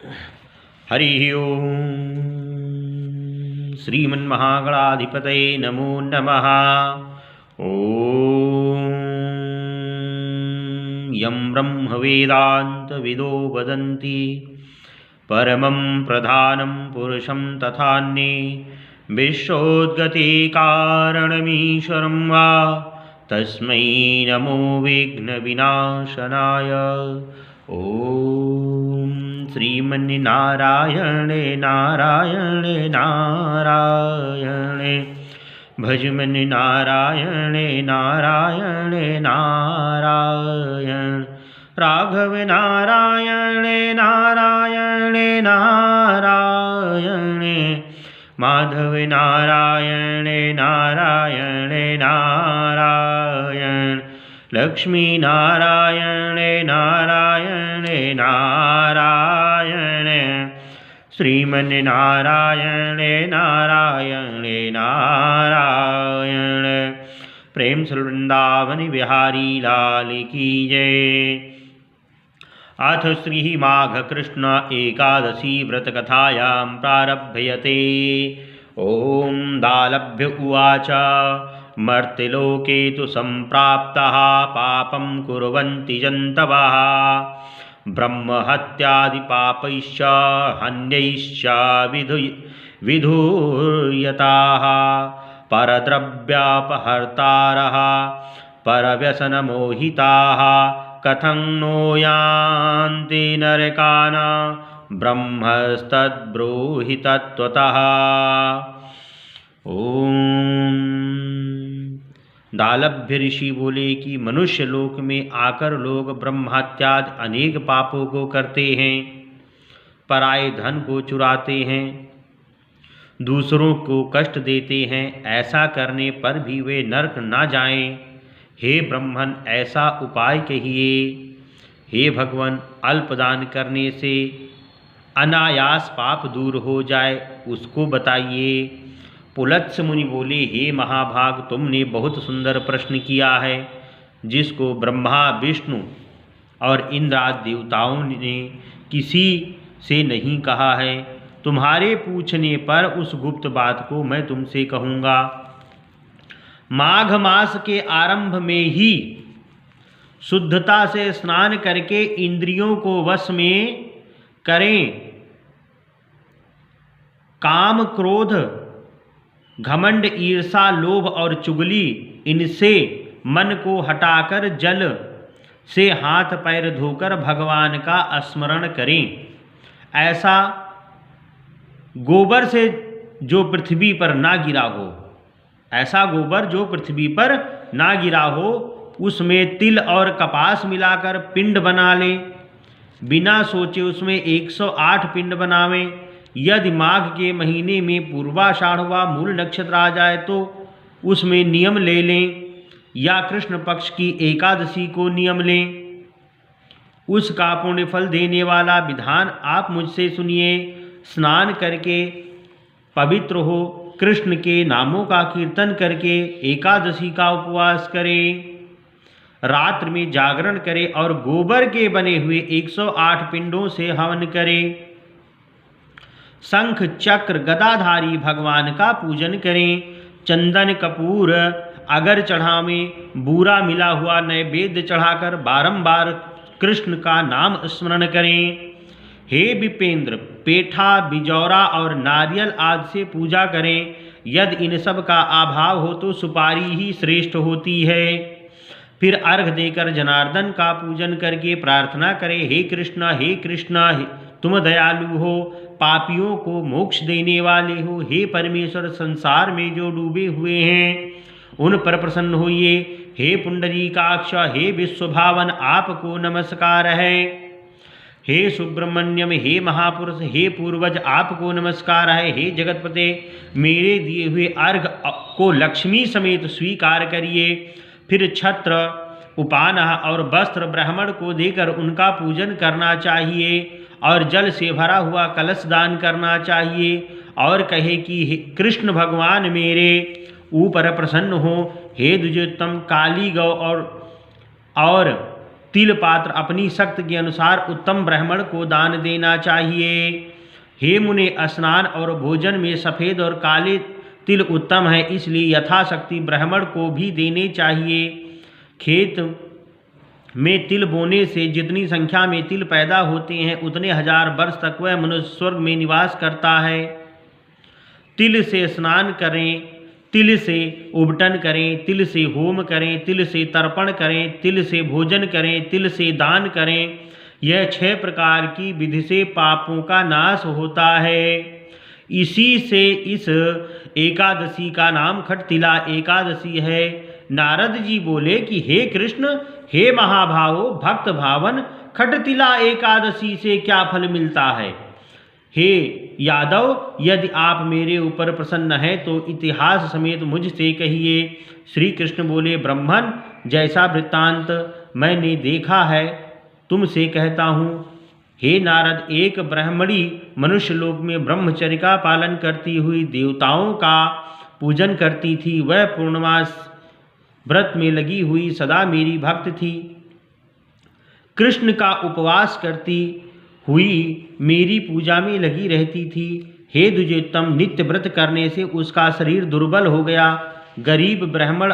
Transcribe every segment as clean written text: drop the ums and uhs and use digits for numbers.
हरि ओम। श्रीमन्महागणाधिपतये नमो नमः। ओम। यं ब्रह्मवेदान्तविदो वदन्ति परमं प्रधानं पुरुषं तथान्ये विश्वोद्गते कारणमीश्वरं वा तस्मै नमो विघ्नविनाशनाय। ओम श्रीमन्नारायणे नारायणे नारायणे भजमनि नारायणे नारायणे नारायण राघव नारायणे नारायणे नारायणे माधव नारायणे नारायणे नारायण लक्ष्मी नारायणे नारायणे नारायण श्रीमन् नारायणे नारायणे नारायण। प्रेम से वृंदावन बिहारी लाल की जय। अथ श्री माघ कृष्ण एकादशी व्रत कथायां प्रारभ्यते। ओम दालभ्य उवाच मर्त्यलोके तु सम्प्राप्तः पापं कुर्वन्ति जन्तवः ब्रह्महत्यादिपापैश्च हन्यैश्च विधूयताः परद्रव्यापहर्तारः परव्यसनमोहिताः कथं नो यान्ति नरकान् ब्रह्मस्तद्ब्रूहि तत्त्वतः। ओम। दालभ्य ऋषि बोले कि मनुष्य लोक में आकर लोग ब्रह्महत्यादि अनेक पापों को करते हैं, पराये धन को चुराते हैं, दूसरों को कष्ट देते हैं। ऐसा करने पर भी वे नरक ना जाएं। हे ब्रह्मन, ऐसा उपाय कहिए। हे भगवान, अल्पदान करने से अनायास पाप दूर हो जाए, उसको बताइए। पुलत्स मुनि बोले, हे महाभाग, तुमने बहुत सुंदर प्रश्न किया है, जिसको ब्रह्मा विष्णु और इंद्र आदि देवताओं ने किसी से नहीं कहा है। तुम्हारे पूछने पर उस गुप्त बात को मैं तुमसे कहूँगा। माघ मास के आरंभ में ही शुद्धता से स्नान करके इंद्रियों को वश में करें। काम, क्रोध, घमंड, ईर्षा, लोभ और चुगली, इनसे मन को हटाकर जल से हाथ पैर धोकर भगवान का स्मरण करें। ऐसा गोबर से जो पृथ्वी पर ना गिरा हो, ऐसा गोबर जो पृथ्वी पर ना गिरा हो, उसमें तिल और कपास मिलाकर पिंड बना लें। बिना सोचे उसमें 108 पिंड बनावें। यदि माघ के महीने में पूर्वाषाढ़ व मूल नक्षत्र आ जाए तो उसमें नियम ले लें, या कृष्ण पक्ष की एकादशी को नियम लें। उसका पुण्य फल देने वाला विधान आप मुझसे सुनिए। स्नान करके पवित्र हो, कृष्ण के नामों का कीर्तन करके एकादशी का उपवास करें। रात्र में जागरण करें और गोबर के बने हुए 108 पिंडों से हवन करें। शंख चक्र गदाधारी भगवान का पूजन करें। चंदन कपूर अगर चढ़ावें, बूरा मिला हुआ नैवेद्य चढ़ाकर बारंबार कृष्ण का नाम स्मरण करें। हे विपेंद्र, पेठा, बिजौरा और नारियल आदि से पूजा करें। यदि इन सब का अभाव हो तो सुपारी ही श्रेष्ठ होती है। फिर अर्घ देकर जनार्दन का पूजन करके प्रार्थना करें, हे कृष्ण तुम दयालु हो, पापियों को मोक्ष देने वाले हो। हे परमेश्वर, संसार में जो डूबे हुए हैं उन पर प्रसन्न होइए। हे पुंडरीकाक्ष, हे विश्वभावन, आपको नमस्कार है। हे सुब्रमण्यम, हे महापुरुष, हे पूर्वज, आपको नमस्कार है। हे जगतपते, मेरे दिए हुए अर्घ को लक्ष्मी समेत स्वीकार करिए। फिर छत्र, उपानह और वस्त्र ब्राह्मण को देकर उनका पूजन करना चाहिए और जल से भरा हुआ कलश दान करना चाहिए और कहे कि कृष्ण भगवान मेरे ऊपर प्रसन्न हो। हे द्विजोत्तम, काली गौ और तिल पात्र अपनी शक्ति के अनुसार उत्तम ब्राह्मण को दान देना चाहिए। हे मुने, स्नान और भोजन में सफ़ेद और काले तिल उत्तम है, इसलिए यथाशक्ति ब्राह्मण को भी देने चाहिए। खेत में तिल बोने से जितनी संख्या में तिल पैदा होते हैं उतने हजार वर्ष तक वह मनुष्य स्वर्ग में निवास करता है। तिल से स्नान करें, तिल से उबटन करें, तिल से होम करें, तिल से तर्पण करें, तिल से भोजन करें, तिल से दान करें। यह 6 प्रकार की विधि से पापों का नाश होता है। इसी से इस एकादशी का नाम खटतिला एकादशी है। नारद जी बोले कि हे कृष्ण, हे महाभावो भक्त भावन, खटतिला एकादशी से क्या फल मिलता है? हे यादव, यदि आप मेरे ऊपर प्रसन्न हैं तो इतिहास समेत मुझसे कहिए। श्री कृष्ण बोले, ब्रह्मन, जैसा वृत्तांत मैंने देखा है तुमसे कहता हूँ। हे नारद, एक ब्राह्मणी मनुष्य लोक में ब्रह्मचर्य का पालन करती हुई देवताओं का पूजन करती थी। वह पूर्णमास व्रत में लगी हुई सदा मेरी भक्त थी। कृष्ण का उपवास करती हुई मेरी पूजा में लगी रहती थी। हे द्विजोत्तम, नित्य व्रत करने से उसका शरीर दुर्बल हो गया। गरीब ब्राह्मण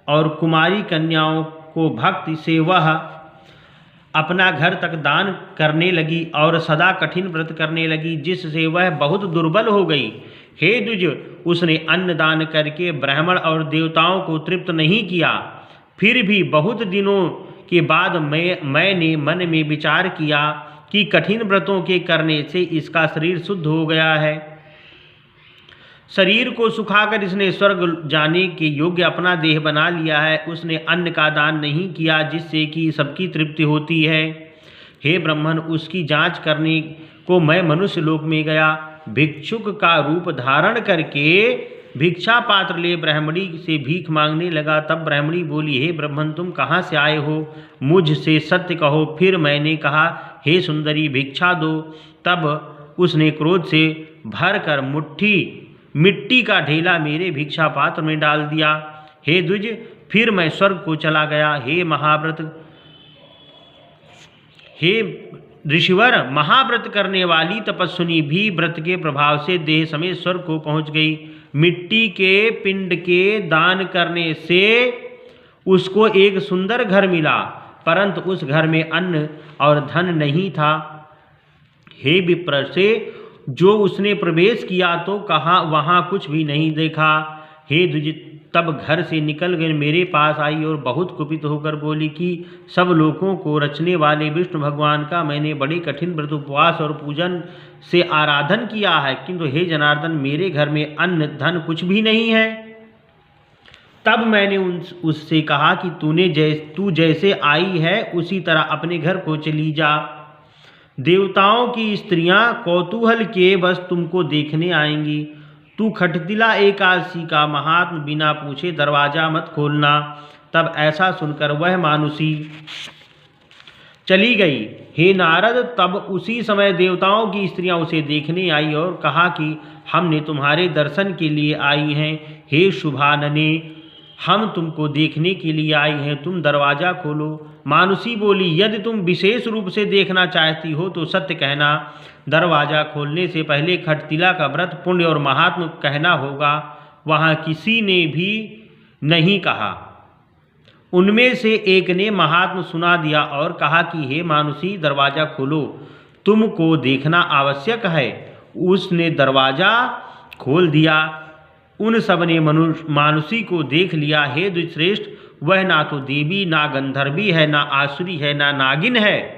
और कुमारी कन्याओं को भक्ति से वह अपना घर तक दान करने लगी और सदा कठिन व्रत करने लगी, जिससे वह बहुत दुर्बल हो गई। हे द्विज, उसने अन्न दान करके ब्राह्मण और देवताओं को तृप्त नहीं किया। फिर भी बहुत दिनों के बाद मैंने मन में विचार किया कि कठिन व्रतों के करने से इसका शरीर शुद्ध हो गया है। शरीर को सुखाकर इसने स्वर्ग जाने के योग्य अपना देह बना लिया है। उसने अन्न का दान नहीं किया जिससे कि सबकी तृप्ति होती है। हे ब्राह्मण, उसकी जांच करने को मैं मनुष्य लोक में गया। भिक्षुक का रूप धारण करके भिक्षा पात्र ले ब्राह्मणी से भीख मांगने लगा। तब ब्राह्मणी बोली, हे ब्राह्मण, तुम कहाँ से आए हो? मुझसे सत्य कहो। फिर मैंने कहा, हे सुंदरी, भिक्षा दो। तब उसने क्रोध से भरकर मिट्टी का ढेला मेरे भिक्षा पात्र में डाल दिया। हे द्विज, फिर मैं स्वर्ग को चला गया। हे ऋषिवर, महाव्रत करने वाली तपस्विनी भी व्रत के प्रभाव से देह समेत स्वर्ग को पहुंच गई। मिट्टी के पिंड के दान करने से उसको एक सुंदर घर मिला, परंतु उस घर में अन्न और धन नहीं था। हे विप्र, से जो उसने प्रवेश किया तो कहा वहाँ कुछ भी नहीं देखा। हे द्विज, तब घर से निकल कर मेरे पास आई और बहुत कुपित होकर बोली कि सब लोगों को रचने वाले विष्णु भगवान का मैंने बड़े कठिन व्रत, उपवास और पूजन से आराधन किया है, किंतु हे जनार्दन, मेरे घर में अन्न धन कुछ भी नहीं है। तब मैंने उससे कहा कि तू जैसे आई है उसी तरह अपने घर को चली जा। देवताओं की स्त्रियां कौतूहल के बस तुमको देखने आएंगी। तू खटतिला एकादशी का महात्म बिना पूछे दरवाजा मत खोलना। तब ऐसा सुनकर वह मानुषी चली गई। हे नारद, तब उसी समय देवताओं की स्त्रियां उसे देखने आई और कहा कि हमने तुम्हारे दर्शन के लिए आई हैं। हे शुभानने, हम तुमको देखने के लिए आई हैं, तुम दरवाज़ा खोलो। मानुषी बोली, यदि तुम विशेष रूप से देखना चाहती हो तो सत्य कहना। दरवाज़ा खोलने से पहले खटतिला का व्रत, पुण्य और महात्म कहना होगा। वहाँ किसी ने भी नहीं कहा। उनमें से एक ने महात्म सुना दिया और कहा कि हे मानुषी, दरवाज़ा खोलो, तुमको देखना आवश्यक है। उसने दरवाज़ा खोल दिया। उन सब ने मानुषी को देख लिया। हे द्विश्रेष्ठ, वह ना तो देवी, ना गंधर्वी है, ना आसुरी है, ना नागिन है।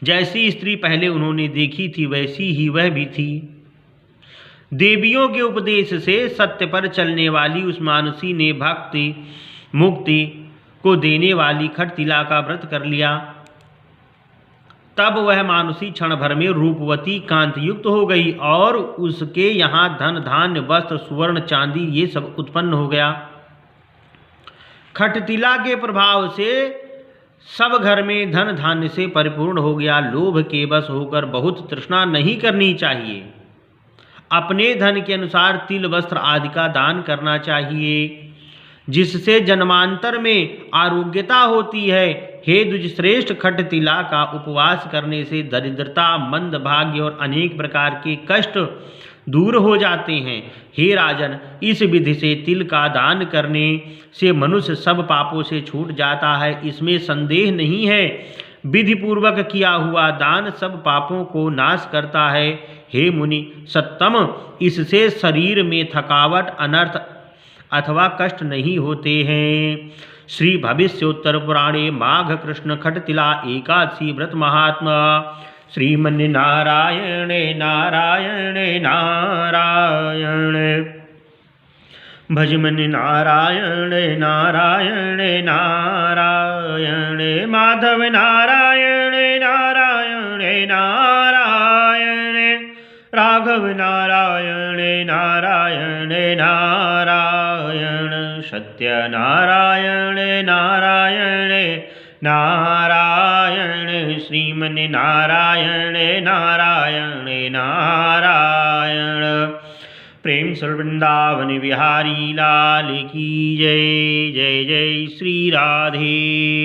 जैसी स्त्री पहले उन्होंने देखी थी वैसी ही वह भी थी। देवियों के उपदेश से सत्य पर चलने वाली उस मानुषी ने भक्ति मुक्ति को देने वाली खटतिला का व्रत कर लिया। तब वह मानुषी क्षण भर में रूपवती कांति युक्त हो गई और उसके यहाँ धन धान्य वस्त्र सुवर्ण चांदी ये सब उत्पन्न हो गया। खटतिला के प्रभाव से सब घर में धन धान्य से परिपूर्ण हो गया। लोभ के वश होकर बहुत तृष्णा नहीं करनी चाहिए। अपने धन के अनुसार तिल वस्त्र आदि का दान करना चाहिए, जिससे जन्मांतर में आरोग्यता होती है। हे द्विजश्रेष्ठ, खटतिला का उपवास करने से दरिद्रता, मंद भाग्य और अनेक प्रकार के कष्ट दूर हो जाते हैं। हे राजन, इस विधि से तिल का दान करने से मनुष्य सब पापों से छूट जाता है, इसमें संदेह नहीं है। विधि पूर्वक किया हुआ दान सब पापों को नाश करता है। हे मुनि सत्तम, इससे शरीर में थकावट, अनर्थ अथवा कष्ट नहीं होते हैं। श्री भविष्योत्तर पुराणे माघ कृष्ण खटतिला एकादशी व्रत महात्मा। श्रीमन्नारायण नारायण नारायण, भजमन नारायण नारायण नारायण, माधव नारायण नारायण नारायण, राघव नारायण नारायण नारायण, सत्य नारायण नारायण नारायण, श्रीमन नारायण नारायण नारायण। प्रेम से वृंदावन बिहारी लाल की जय। जय जय श्री राधे।